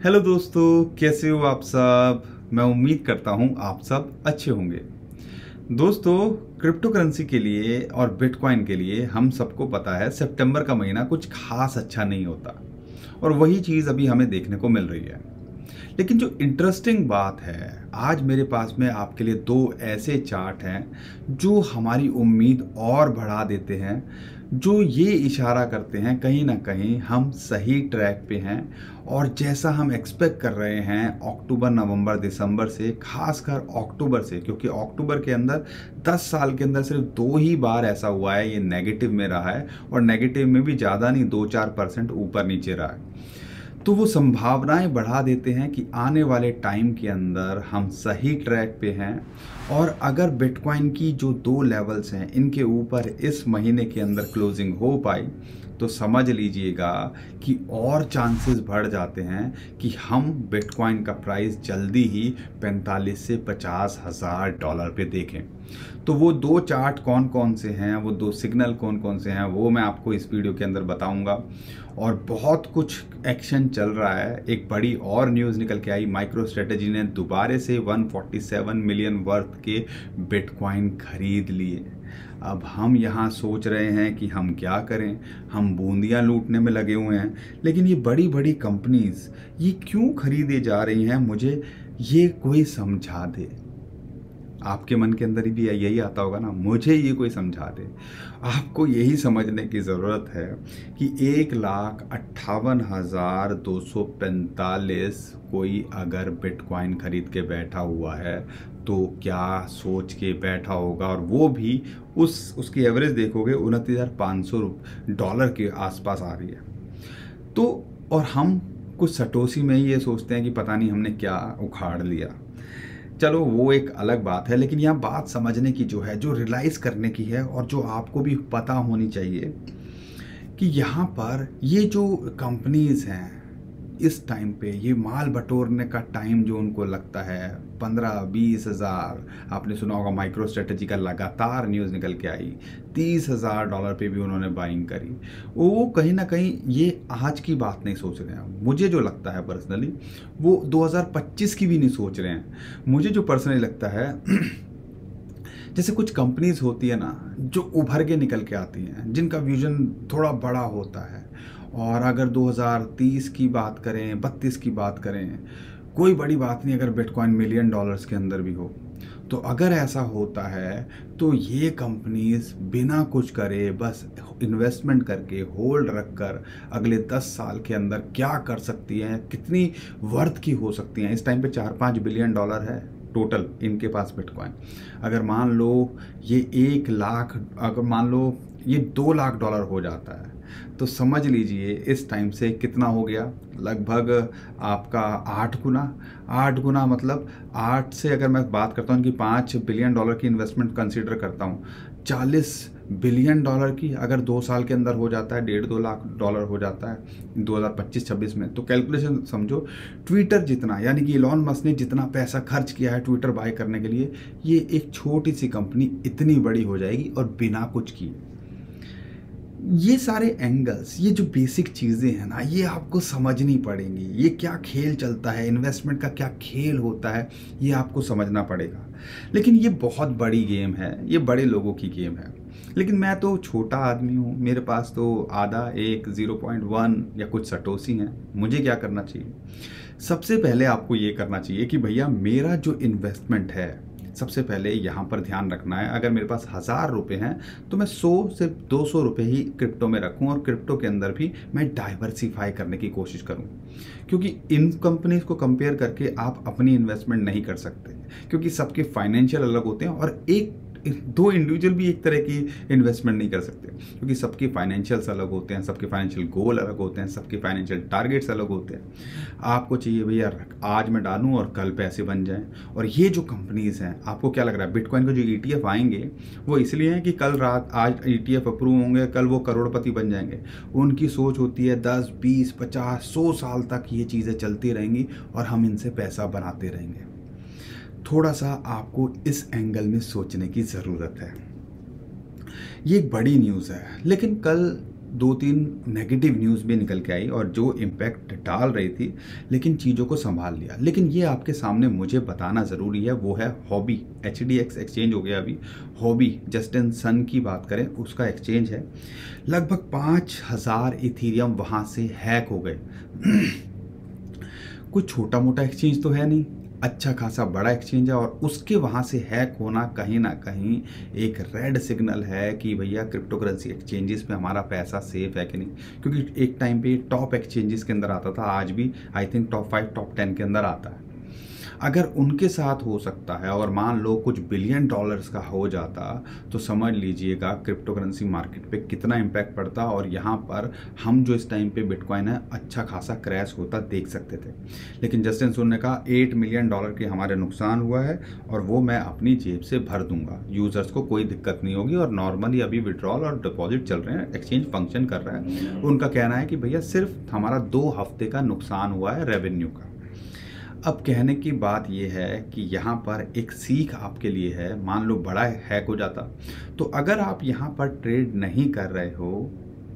Hello दोस्तों, कैसे हो आप सब। मैं उम्मीद करता हूँ आप सब अच्छे होंगे। दोस्तों, क्रिप्टो करेंसी के लिए और बिटकॉइन के लिए हम सबको पता है सितंबर का महीना कुछ खास अच्छा नहीं होता, और वही चीज़ अभी हमें देखने को मिल रही है। लेकिन जो इंटरेस्टिंग बात है, आज मेरे पास में आपके लिए दो ऐसे चार्ट हैं जो हमारी उम्मीद और बढ़ा देते हैं, जो ये इशारा करते हैं कहीं ना कहीं हम सही ट्रैक पे हैं। और जैसा हम एक्सपेक्ट कर रहे हैं अक्टूबर नवंबर दिसंबर से, खासकर अक्टूबर से, क्योंकि अक्टूबर के अंदर 10 साल के अंदर सिर्फ 2 ही बार ऐसा हुआ है ये नेगेटिव में रहा है, और नेगेटिव में भी ज़्यादा नहीं, 2-4% ऊपर नीचे रहा है। तो वो संभावनाएं बढ़ा देते हैं कि आने वाले टाइम के अंदर हम सही ट्रैक पे हैं। और अगर बिटकॉइन की जो 2 लेवल्स हैं इनके ऊपर इस महीने के अंदर क्लोजिंग हो पाई, तो समझ लीजिएगा कि और चांसेस बढ़ जाते हैं कि हम बिटकॉइन का प्राइस जल्दी ही 45 से 50 हज़ार डॉलर पे देखें। तो वो दो चार्ट कौन कौन से हैं, वो दो सिग्नल कौन कौन से हैं, वो मैं आपको इस वीडियो के अंदर बताऊंगा। और बहुत कुछ एक्शन चल रहा है। एक बड़ी और न्यूज़ निकल के आई, माइक्रो स्ट्रेटेजी ने दोबारा से 147 मिलियन वर्थ के बिटकॉइन खरीद लिए। अब हम यहाँ सोच रहे हैं कि हम क्या करें, हम बूंदियाँ लूटने में लगे हुए हैं। लेकिन ये बड़ी बड़ी कंपनीज ये क्यों खरीदे जा रही हैं, मुझे ये कोई समझा दे। आपके मन के अंदर भी यही आता होगा ना, मुझे ये कोई समझा दे। आपको यही समझने की ज़रूरत है कि 1,58,245 कोई अगर बिटकॉइन खरीद के बैठा हुआ है तो क्या सोच के बैठा होगा। और वो भी उसकी एवरेज देखोगे 29,500 डॉलर के आसपास आ रही है। तो और हम कुछ सटोसी में ही ये सोचते हैं कि पता नहीं हमने क्या उखाड़ लिया। चलो वो एक अलग बात है, लेकिन यहाँ बात समझने की जो है, जो रियलाइज़ करने की है, और जो आपको भी पता होनी चाहिए कि यहाँ पर ये जो कंपनीज हैं इस टाइम पे ये माल बटोरने का टाइम जो उनको लगता है 15-20 हज़ार, आपने सुना होगा माइक्रो स्ट्रेटेजी का लगातार न्यूज़ निकल के आई, 30 हज़ार डॉलर पे भी उन्होंने बाइंग करी। वो कहीं ना कहीं ये आज की बात नहीं सोच रहे हैं। मुझे जो लगता है पर्सनली, वो 2025 की भी नहीं सोच रहे हैं। मुझे जो पर्सनली लगता है जैसे कुछ कंपनीज होती है ना जो उभर के निकल के आती हैं, जिनका विजन थोड़ा बड़ा होता है। और अगर 2030 की बात करें, 32 की बात करें, कोई बड़ी बात नहीं अगर बिटकॉइन मिलियन डॉलर्स के अंदर भी हो। तो अगर ऐसा होता है तो ये कंपनीज बिना कुछ करे, बस इन्वेस्टमेंट करके होल्ड रखकर अगले 10 साल के अंदर क्या कर सकती हैं, कितनी वर्थ की हो सकती हैं। इस टाइम पे 4-5 बिलियन डॉलर है टोटल इनके पास बिटकॉइन। अगर मान लो ये 1 लाख, अगर मान लो ये 2 लाख डॉलर हो जाता है, तो समझ लीजिए इस टाइम से कितना हो गया, लगभग आपका 8 गुना मतलब 8 से अगर मैं बात करता हूँ कि 5 बिलियन डॉलर की इन्वेस्टमेंट कंसीडर करता हूँ, 40 बिलियन डॉलर की अगर 2 साल के अंदर हो जाता है, 1.5-2 लाख डॉलर हो जाता है 2025-26 में, तो कैलकुलेशन समझो ट्विटर जितना, यानी कि इलॉन मस्क ने जितना पैसा खर्च किया है ट्विटर बाय करने के लिए, ये एक छोटी सी कंपनी इतनी बड़ी हो जाएगी और बिना कुछ किए। ये सारे एंगल्स, ये जो बेसिक चीज़ें हैं ना, ये आपको समझनी पड़ेंगी। ये क्या खेल चलता है, इन्वेस्टमेंट का क्या खेल होता है, ये आपको समझना पड़ेगा। लेकिन ये बहुत बड़ी गेम है, ये बड़े लोगों की गेम है। लेकिन मैं तो छोटा आदमी हूँ, मेरे पास तो आधा 0.1 या कुछ सटोसी हैं। मुझे क्या करना चाहिए? सबसे पहले आपको ये करना चाहिए कि भैया मेरा जो इन्वेस्टमेंट है, सबसे पहले यहाँ पर ध्यान रखना है, अगर मेरे पास 1,000 रुपये हैं तो मैं 100 से 200 रुपये ही क्रिप्टो में रखूँ, और क्रिप्टो के अंदर भी मैं डाइवर्सिफाई करने की कोशिश करूँ। क्योंकि इन कंपनीज को कंपेयर करके आप अपनी इन्वेस्टमेंट नहीं कर सकते, क्योंकि सबके फाइनेंशियल अलग होते हैं, और दो इंडिविजुअल भी एक तरह की इन्वेस्टमेंट नहीं कर सकते, क्योंकि सबके फाइनेंशियल्स अलग होते हैं, सबके फाइनेंशियल गोल अलग होते हैं, सबके फाइनेंशियल टारगेट्स अलग होते हैं। आपको चाहिए भैया आज मैं डालूं और कल पैसे बन जाएं। और ये जो कंपनीज हैं, आपको क्या लग रहा है बिटकॉइन के जो ETF आएंगे वो इसलिए हैं कि कल रात आज ETF अप्रूव होंगे, कल वो करोड़पति बन जाएंगे? उनकी सोच होती है 10, 20, 50, 100 साल तक ये चीज़ें चलती रहेंगी और हम इनसे पैसा बनाते रहेंगे। थोड़ा सा आपको इस एंगल में सोचने की ज़रूरत है। ये एक बड़ी न्यूज़ है, लेकिन कल 2-3 नेगेटिव न्यूज़ भी निकल के आई और जो इम्पैक्ट डाल रही थी, लेकिन चीज़ों को संभाल लिया। लेकिन ये आपके सामने मुझे बताना ज़रूरी है, वो है हॉबी। HDX एक्सचेंज हो गया अभी, हॉबी जस्टिन सन की बात करें उसका एक्सचेंज है, लगभग 5000 इथीरियम वहाँ से हैक हो गए। कुछ छोटा मोटा एक्सचेंज तो है नहीं, अच्छा खासा बड़ा एक्सचेंज है, और उसके वहाँ से हैक होना कहीं ना कहीं एक रेड सिग्नल है कि भैया क्रिप्टो करेंसी एक्सचेंजेस पे हमारा पैसा सेफ है कि नहीं। क्योंकि एक टाइम पे टॉप एक्सचेंजेस के अंदर आता था, आज भी आई थिंक टॉप 5 टॉप 10 के अंदर आता है। अगर उनके साथ हो सकता है और मान लो कुछ बिलियन डॉलर्स का हो जाता, तो समझ लीजिएगा क्रिप्टो करेंसी मार्केट पे कितना इम्पैक्ट पड़ता, और यहाँ पर हम जो इस टाइम पे बिटकॉइन है अच्छा खासा क्रैश होता देख सकते थे। लेकिन जस्टिन सुन ने कहा 8 मिलियन डॉलर के हमारे नुकसान हुआ है और वो मैं अपनी जेब से भर दूंगा, यूजर्स को कोई दिक्कत नहीं होगी, और नॉर्मली अभी विड्रॉल और डिपॉजिट चल रहे हैं, एक्सचेंज फंक्शन कर रहा है। उनका कहना है कि भैया सिर्फ हमारा 2 हफ्ते का नुकसान हुआ है रेवेन्यू का। अब कहने की बात यह है कि यहाँ पर एक सीख आपके लिए है, मान लो बड़ा हैक हो जाता, तो अगर आप यहाँ पर ट्रेड नहीं कर रहे हो,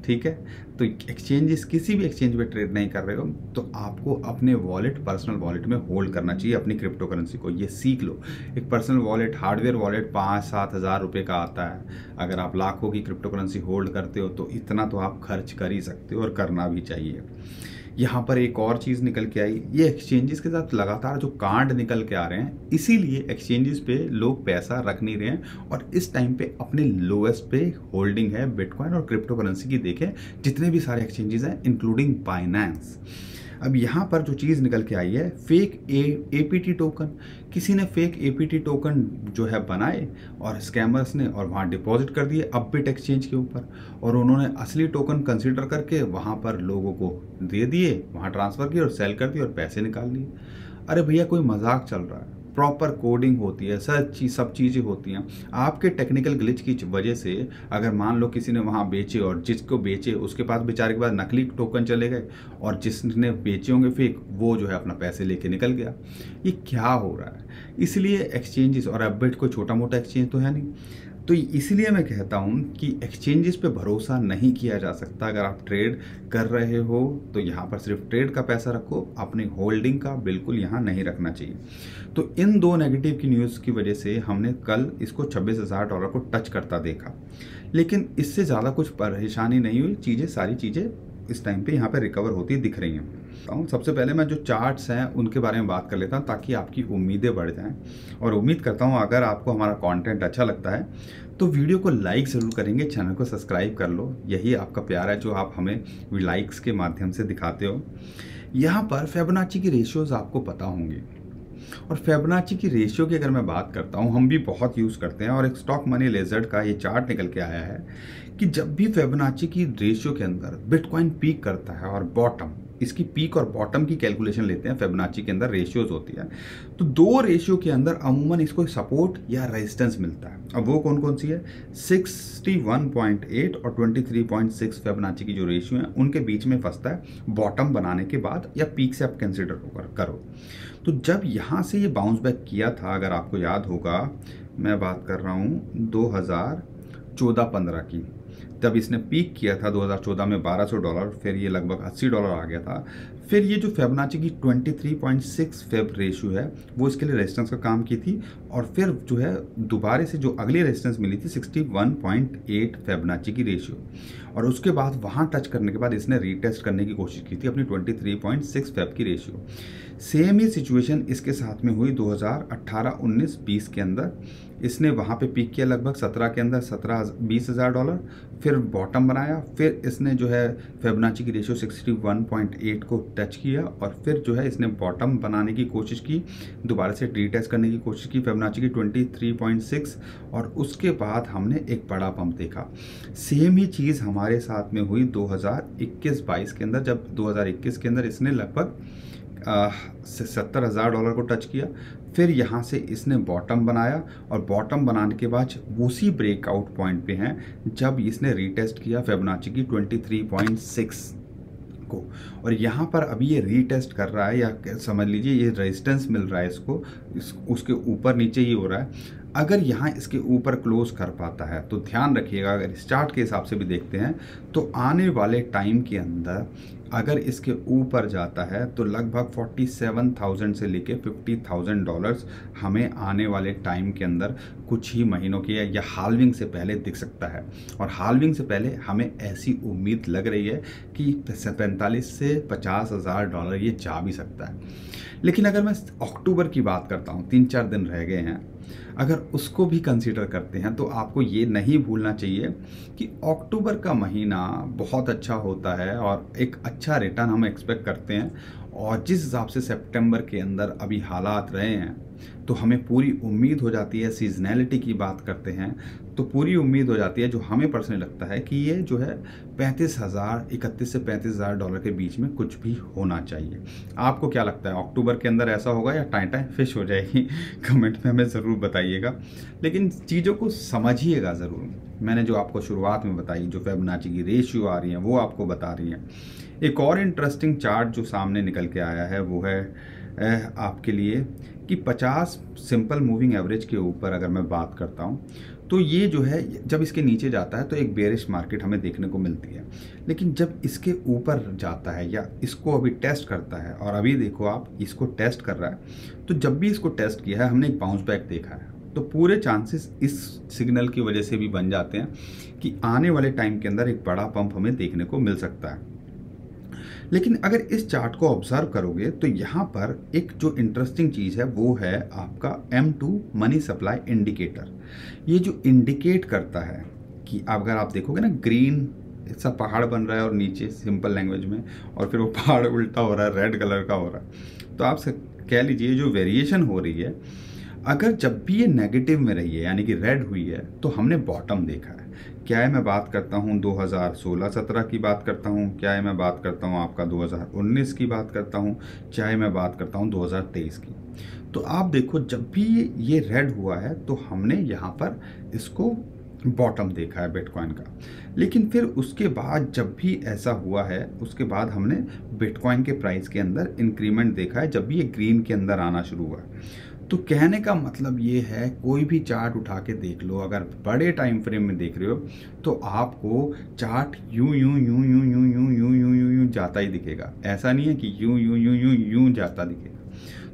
ठीक है, तो एक्सचेंजेस किसी भी एक्सचेंज पे ट्रेड नहीं कर रहे हो, तो आपको अपने वॉलेट, पर्सनल वॉलेट में होल्ड करना चाहिए अपनी क्रिप्टो करेंसी को। ये सीख लो। एक पर्सनल वॉलेट, हार्डवेयर वॉलेट 5-7 हज़ार रुपये का आता है। अगर आप लाखों की क्रिप्टो करेंसी होल्ड करते हो तो इतना तो आप खर्च कर ही सकते हो, और करना भी चाहिए। यहाँ पर एक और चीज़ निकल के आई, ये एक्सचेंजेस के साथ लगातार जो कांड निकल के आ रहे हैं, इसीलिए एक्सचेंजेस पे लोग पैसा रख नहीं रहे हैं, और इस टाइम पे अपने लोएस्ट पे होल्डिंग है बिटकॉइन और क्रिप्टो करेंसी की। देखें जितने भी सारे एक्सचेंजेस हैं इंक्लूडिंग बाइनेंस। अब यहाँ पर जो चीज़ निकल के आई है, फेक APT टोकन, किसी ने फेक APT टोकन जो है बनाए और स्कैमर्स ने, और वहाँ डिपॉजिट कर दिए अपबिट एक्सचेंज के ऊपर, और उन्होंने असली टोकन कंसीडर करके वहाँ पर लोगों को दे दिए, वहाँ ट्रांसफ़र किए और सेल कर दिए और पैसे निकाल लिए। अरे भैया कोई मजाक चल रहा है? प्रॉपर कोडिंग होती है, सब चीज़ें होती हैं। आपके टेक्निकल ग्लिच की वजह से अगर मान लो किसी ने वहाँ बेचे और जिसको बेचे उसके पास बेचारे के पास नकली टोकन चले गए, और जिसने बेचे होंगे फेक, वो जो है अपना पैसे लेके निकल गया। ये क्या हो रहा है? इसलिए एक्सचेंजेस, और अपबिट कोई छोटा मोटा एक्सचेंज तो है नहीं, तो इसलिए मैं कहता हूँ कि एक्सचेंजेस पे भरोसा नहीं किया जा सकता। अगर आप ट्रेड कर रहे हो तो यहाँ पर सिर्फ ट्रेड का पैसा रखो, अपनी होल्डिंग का बिल्कुल यहाँ नहीं रखना चाहिए। तो इन 2 नेगेटिव की न्यूज़ की वजह से हमने कल इसको 26,000 डॉलर को टच करता देखा, लेकिन इससे ज़्यादा कुछ परेशानी नहीं हुई। सारी चीज़ें इस टाइम पे यहाँ पे रिकवर होती दिख रही हैं। सबसे पहले मैं जो चार्ट्स हैं उनके बारे में बात कर लेता हूँ, ताकि आपकी उम्मीदें बढ़ जाएं, और उम्मीद करता हूँ अगर आपको हमारा कंटेंट अच्छा लगता है तो वीडियो को लाइक ज़रूर करेंगे, चैनल को सब्सक्राइब कर लो। यही आपका प्यार है जो आप हमें लाइक्स के माध्यम से दिखाते हो। यहाँ पर फिबोनाची की रेशियोज़ आपको पता होंगी, और फिबोनाची की रेशियो की अगर मैं बात करता हूँ, हम भी बहुत यूज़ करते हैं, और एक स्टॉक मनी लेजर्ड का ये चार्ट निकल के आया है कि जब भी फिबोनाची की रेशियो के अंदर बिटकॉइन पीक करता है और बॉटम, इसकी पीक और बॉटम की कैलकुलेशन लेते हैं, फिबोनाची के अंदर रेशियोज होती है, तो 2 रेशियो के अंदर अमूमन इसको सपोर्ट या रेजिस्टेंस मिलता है। अब वो कौन कौन सी है? 61.8 और 23.6 फिबोनाची की जो रेशियो है उनके बीच में फंसता है बॉटम बनाने के बाद, या पीक से आप कंसिडर करो। तो जब यहाँ से ये बाउंस बैक किया था, अगर आपको याद होगा, मैं बात कर रहा हूँ 2014-15 की, तब इसने पीक किया था 2014 में $1200, फिर ये लगभग $80 आ गया था। फिर ये जो फिबोनाची की 23.6 फेब रेशियो है वो इसके लिए रेजिस्टेंस का काम की थी, और फिर जो है दोबारा से जो अगली रेजिस्टेंस मिली थी 61.8 फिबोनाची की रेशियो, और उसके बाद वहाँ टच करने के बाद इसने रीटेस्ट करने की कोशिश की थी अपनी 23.6 फेब की रेशियो। सेम ही सिचुएशन इसके साथ में हुई 2018, 19, 20 के अंदर। इसने वहाँ पे पीक किया लगभग 17 के अंदर, 20,000 डॉलर, फिर बॉटम बनाया, फिर इसने जो है फिबोनाची की रेशियो 61.8 को टच किया, और फिर जो है इसने बॉटम बनाने की कोशिश की, दोबारा से रीटेस्ट करने की कोशिश की फिबोनाची की 23.6, और उसके बाद हमने एक बड़ा पंप देखा। सेम ही चीज़ हमारे साथ में हुई 2021-22 के अंदर, जब 2021 के अंदर इसने लगभग 70,000 डॉलर को टच किया, फिर यहाँ से इसने बॉटम बनाया, और बॉटम बनाने के बाद उसी ब्रेकआउट पॉइंट पे हैं जब इसने रीटेस्ट किया फिबोनाची की 23.6 को, और यहाँ पर अभी ये रीटेस्ट कर रहा है, या समझ लीजिए ये रेजिस्टेंस मिल रहा है इसको, उसके ऊपर नीचे ही हो रहा है। अगर यहाँ इसके ऊपर क्लोज कर पाता है तो ध्यान रखिएगा, अगर इस चार्ट के हिसाब से भी देखते हैं तो आने वाले टाइम के अंदर अगर इसके ऊपर जाता है तो लगभग 47,000 से लेके $50,000 हमें आने वाले टाइम के अंदर कुछ ही महीनों के या हाल्विंग से पहले दिख सकता है। और हाल्विंग से पहले हमें ऐसी उम्मीद लग रही है कि 45 से $50,000 ये जा भी सकता है। लेकिन अगर मैं अक्टूबर की बात करता हूँ, 3-4 दिन रह गए हैं, अगर उसको भी कंसीडर करते हैं तो आपको ये नहीं भूलना चाहिए कि अक्टूबर का महीना बहुत अच्छा होता है और एक अच्छा रिटर्न हम एक्सपेक्ट करते हैं। और जिस हिसाब से सितंबर के अंदर अभी हालात रहे हैं तो हमें पूरी उम्मीद हो जाती है, सीजनैलिटी की बात करते हैं तो पूरी उम्मीद हो जाती है, जो हमें पर्सनली लगता है कि ये जो है 31 से $35,000 के बीच में कुछ भी होना चाहिए। आपको क्या लगता है, अक्टूबर के अंदर ऐसा होगा या टाइम टाइम फिश हो जाएगी? कमेंट में हमें ज़रूर बताइएगा, लेकिन चीज़ों को समझिएगा ज़रूर। मैंने जो आपको शुरुआत में बताई, जो फिबोनाची की रेशियो आ रही हैं वो आपको बता रही हैं। एक और इंटरेस्टिंग चार्ट जो सामने निकल के आया है वो है आपके लिए कि 50 सिंपल मूविंग एवरेज के ऊपर अगर मैं बात करता हूँ तो ये जो है जब इसके नीचे जाता है तो एक बेरिश मार्केट हमें देखने को मिलती है। लेकिन जब इसके ऊपर जाता है या इसको अभी टेस्ट करता है, और अभी देखो आप इसको टेस्ट कर रहा है, तो जब भी इसको टेस्ट किया है हमने एक बाउंस बैक देखा है। तो पूरे चांसेस इस सिग्नल की वजह से भी बन जाते हैं कि आने वाले टाइम के अंदर एक बड़ा पंप हमें देखने को मिल सकता है। लेकिन अगर इस चार्ट को ऑब्जर्व करोगे तो यहाँ पर एक जो इंटरेस्टिंग चीज़ है वो है आपका M2 मनी सप्लाई इंडिकेटर। ये जो इंडिकेट करता है कि अगर आप देखोगे ना, ग्रीन सा पहाड़ बन रहा है और नीचे सिंपल लैंग्वेज में, और फिर वो पहाड़ उल्टा हो रहा है, रेड कलर का हो रहा है। तो आप कह लीजिए जो वेरिएशन हो रही है, अगर जब भी ये नेगेटिव में रही है यानी कि रेड हुई है तो हमने बॉटम देखा है। क्या है, मैं बात करता हूँ 2016-17 की बात करता हूँ, क्या है मैं बात करता हूँ आपका 2019 की बात करता हूँ, चाहे मैं बात करता हूँ 2023 की। तो आप देखो जब भी ये रेड हुआ है तो हमने यहाँ पर इसको बॉटम देखा है बिटकॉइन का। लेकिन फिर उसके बाद जब भी ऐसा हुआ है उसके बाद हमने बिटकॉइन के प्राइस के अंदर इंक्रीमेंट देखा है जब भी ये ग्रीन के अंदर आना शुरू हुआ। तो कहने का मतलब ये है, कोई भी चार्ट उठा के देख लो, अगर बड़े टाइम फ्रेम में देख रहे हो तो आपको चार्ट यूं यूं यूं यूं यूं यूं यूं यूं यूं यूं जाता ही दिखेगा। ऐसा नहीं है कि यूं यूं यूं यूं यूं जाता दिखेगा।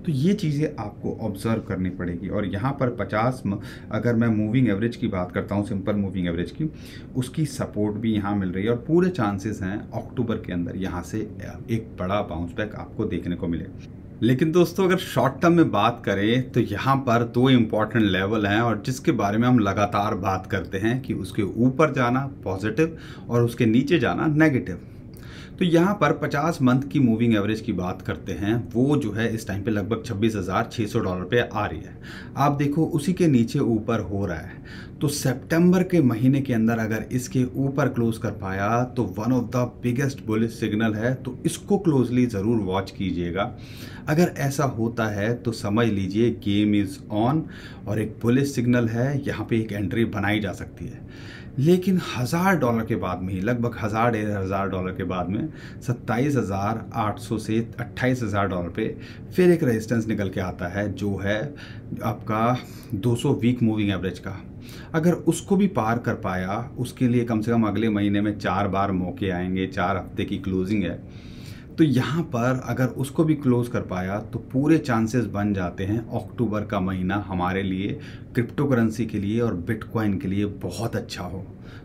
तो ये चीज़ें आपको ऑब्जर्व करनी पड़ेगी। और यहाँ पर 50 अगर मैं मूविंग एवरेज की बात करता हूँ, सिंपल मूविंग एवरेज की, उसकी सपोर्ट भी यहाँ मिल रही है और पूरे चांसेस हैं अक्टूबर के अंदर यहाँ से एक बड़ा बाउंस बैक आपको देखने को मिले। लेकिन दोस्तों अगर शॉर्ट टर्म में बात करें तो यहाँ पर 2 इम्पॉर्टेंट लेवल हैं और जिसके बारे में हम लगातार बात करते हैं कि उसके ऊपर जाना पॉजिटिव और उसके नीचे जाना नेगेटिव। तो यहाँ पर 50 मंथ की मूविंग एवरेज की बात करते हैं, वो जो है इस टाइम पे लगभग $26,600 पे आ रही है। आप देखो उसी के नीचे ऊपर हो रहा है। तो सितंबर के महीने के अंदर अगर इसके ऊपर क्लोज कर पाया तो one of the biggest bullish signal है, तो इसको क्लोजली ज़रूर वॉच कीजिएगा। अगर ऐसा होता है तो समझ लीजिए गेम इज़ ऑन और एक बुलिश सिग्नल है, यहाँ पे एक एंट्री बनाई जा सकती है। लेकिन $1,000 के बाद में ही, लगभग $1,000-1,500 के बाद में 27,800 से $28,000 पे फिर एक रेजिस्टेंस निकल के आता है जो है आपका 200 वीक मूविंग एवरेज का। अगर उसको भी पार कर पाया, उसके लिए कम से कम अगले महीने में 4 बार मौके आएंगे, 4 हफ्ते की क्लोजिंग है। तो यहाँ पर अगर उसको भी क्लोज कर पाया तो पूरे चांसेस बन जाते हैं अक्टूबर का महीना हमारे लिए, क्रिप्टो करेंसी के लिए और बिटकॉइन के लिए बहुत अच्छा हो।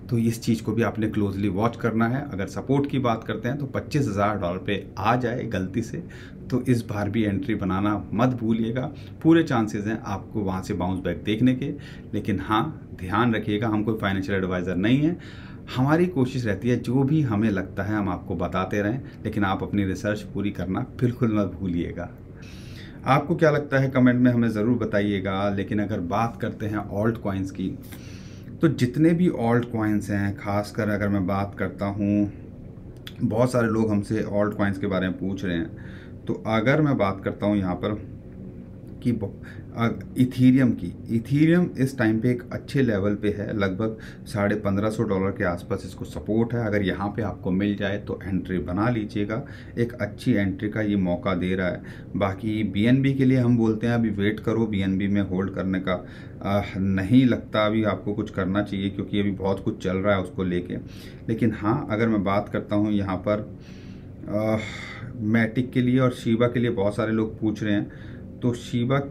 तो इस चीज़ को भी आपने क्लोजली वॉच करना है। अगर सपोर्ट की बात करते हैं तो $25,000 पे आ जाए गलती से तो इस बार भी एंट्री बनाना मत भूलिएगा। पूरे चांसेस हैं आपको वहाँ से बाउंस बैक देखने के। लेकिन हाँ, ध्यान रखिएगा, हम कोई फाइनेंशियल एडवाइज़र नहीं है। हमारी कोशिश रहती है जो भी हमें लगता है हम आपको बताते रहें, लेकिन आप अपनी रिसर्च पूरी करना बिल्कुल मत भूलिएगा। आपको क्या लगता है कमेंट में हमें ज़रूर बताइएगा। लेकिन अगर बात करते हैं ऑल्ट कॉइन्स की, तो जितने भी ऑल्ट कॉइन्स हैं, खासकर अगर मैं बात करता हूँ, बहुत सारे लोग हमसे ऑल्ट कॉइन्स के बारे में पूछ रहे हैं। तो अगर मैं बात करता हूँ यहाँ पर कि इथीरियम इस टाइम पे एक अच्छे लेवल पे है, लगभग $1550 के आसपास इसको सपोर्ट है। अगर यहाँ पे आपको मिल जाए तो एंट्री बना लीजिएगा, एक अच्छी एंट्री का ये मौका दे रहा है। बाकी BNB के लिए हम बोलते हैं अभी वेट करो, BNB में होल्ड करने का नहीं लगता अभी आपको कुछ करना चाहिए, क्योंकि अभी बहुत कुछ चल रहा है उसको लेके। लेकिन हाँ, अगर मैं बात करता हूँ यहाँ पर मैटिक के लिए और शीबा के लिए, बहुत सारे लोग पूछ रहे हैं, तो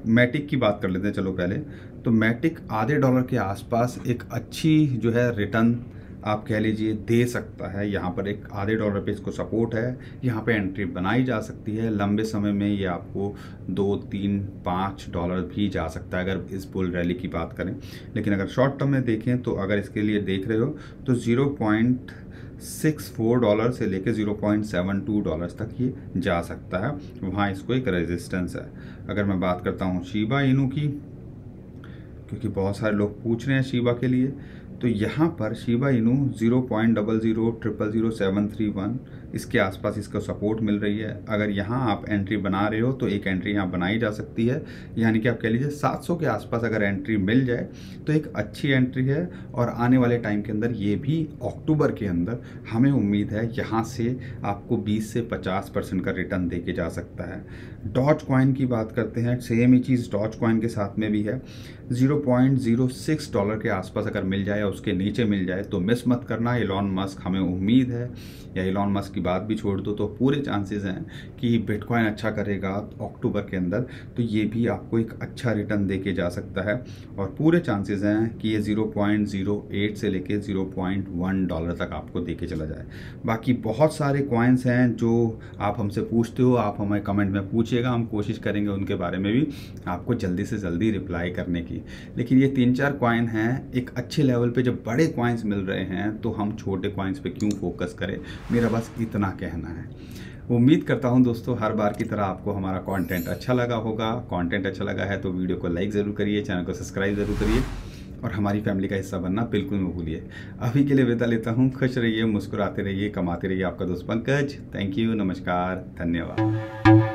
मैटिक की बात कर लेते हैं चलो पहले। तो मैटिक आधे डॉलर के आसपास एक अच्छी जो है रिटर्न आप कह लीजिए दे सकता है। यहाँ पर एक आधे डॉलर पे इसको सपोर्ट है, यहाँ पे एंट्री बनाई जा सकती है। लंबे समय में ये आपको $2, $3, $5 भी जा सकता है अगर इस बुल रैली की बात करें। लेकिन अगर शॉर्ट टर्म में देखें तो अगर इसके लिए देख रहे हो तो $0.64 से लेके $0.72 तक ये जा सकता है, वहाँ इसको एक रेजिस्टेंस है। अगर मैं बात करता हूँ शीबा इनू की, क्योंकि बहुत सारे लोग पूछ रहे हैं शीबा के लिए, तो यहाँ पर शीबा इनू 0.00000731 इसके आसपास इसको सपोर्ट मिल रही है। अगर यहाँ आप एंट्री बना रहे हो तो एक एंट्री यहाँ बनाई जा सकती है, यानी कि आप कह लीजिए 700 के आसपास अगर एंट्री मिल जाए तो एक अच्छी एंट्री है। और आने वाले टाइम के अंदर ये भी अक्टूबर के अंदर हमें उम्मीद है यहाँ से आपको 20 से 50% का रिटर्न दे के जा सकता है। डॉज कॉइन की बात करते हैं, सेम ही चीज़ डॉज कॉइन के साथ में भी है। $0.06 के आसपास अगर मिल जाए, उसके नीचे मिल जाए तो मिस मत करना। इलॉन मस्क, हमें उम्मीद है, या इलॉन मस्क की बात भी छोड़ दो तो पूरे चांसेस हैं कि बिटकॉइन अच्छा करेगा अक्टूबर के अंदर, तो ये भी आपको एक अच्छा रिटर्न दे के जा सकता है। और पूरे चांसेस हैं कि ये 0.08 से लेके $0.1 तक आपको दे के चला जाए। बाकी बहुत सारे कॉइन्स हैं जो आप हमसे पूछते हो, आप हमें कमेंट में पूछिएगा, हम कोशिश करेंगे उनके बारे में भी आपको जल्दी से जल्दी रिप्लाई करने की। लेकिन ये 3-4 कॉइन हैं एक अच्छे लेवल पे, जब बड़े कॉइन्स मिल रहे हैं तो हम छोटे कॉइन्स पे क्यों फोकस करें, मेरा बस इतना कहना है। उम्मीद करता हूं दोस्तों हर बार की तरह आपको हमारा कंटेंट अच्छा लगा होगा। कंटेंट अच्छा लगा है तो वीडियो को लाइक ज़रूर करिए, चैनल को सब्सक्राइब ज़रूर करिए और हमारी फैमिली का हिस्सा बनना बिल्कुल मत भूलिए। अभी के लिए विदा लेता हूँ। खुश रहिए, मुस्कुराते रहिए, कमाते रहिए। आपका दोस्त पंकज। थैंक यू, नमस्कार, धन्यवाद।